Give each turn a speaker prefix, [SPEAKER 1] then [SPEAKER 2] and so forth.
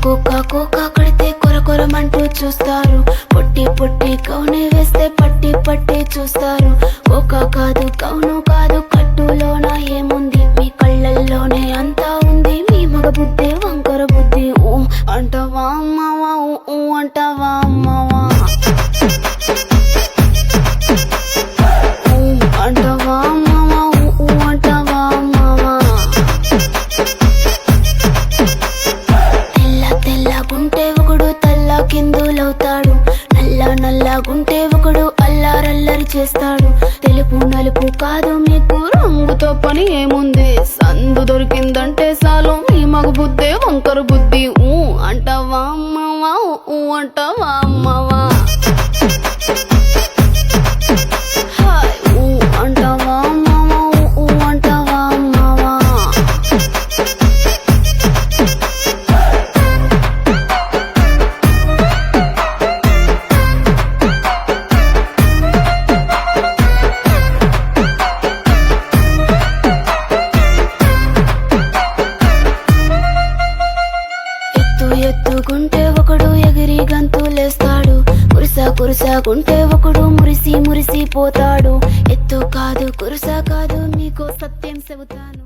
[SPEAKER 1] Cocoa కడితే కొరకొరమంటూ చూస్తారు. పొట్టి పొట్టి కౌని వేస్తే పట్టి పట్టి చూస్తారు. కోకా కాదు కౌను కాదు కట్టులోన ఏముంది, మీ కళ్ళల్లోనే అంతా ఉంది. మీ మగ బుద్ధి వంకర బుద్ధి. ఊ అంటవా అమ్మవా, ఊ అంటవా అమ్మవా, ఊ అంటవా అమ్మవా, ఊ అంటవా అమ్మవా. తెల్లగుంటే ఒకడు తల్ల కిందులవుతాడు, నల్లగుంటే ఒకడు అల్లారల్లరి చేస్తాడు. తెలుపు నలుపు కాదు మీకు రంగుతో పని ఏముంది, సందు దొరికిందంటే చాలు మీ మగ బుద్ధే వంకర బుద్ధి. ఊ అంటవా అమ్మవా, ఊ అంటవా అమ్మవా, హాయ్ ఊ అంటవా అమ్మవా, ఊ అంటవా అమ్మవా. ఎత్తుకుంటే ఒకడు ఎగిరి గంతులేస్తాడు, కురుసాగుంటే ఒకడు మురిసి పోతాడు. ఎత్తు కాదు కురుస కాదు మీకు సత్యం చెబుతాను.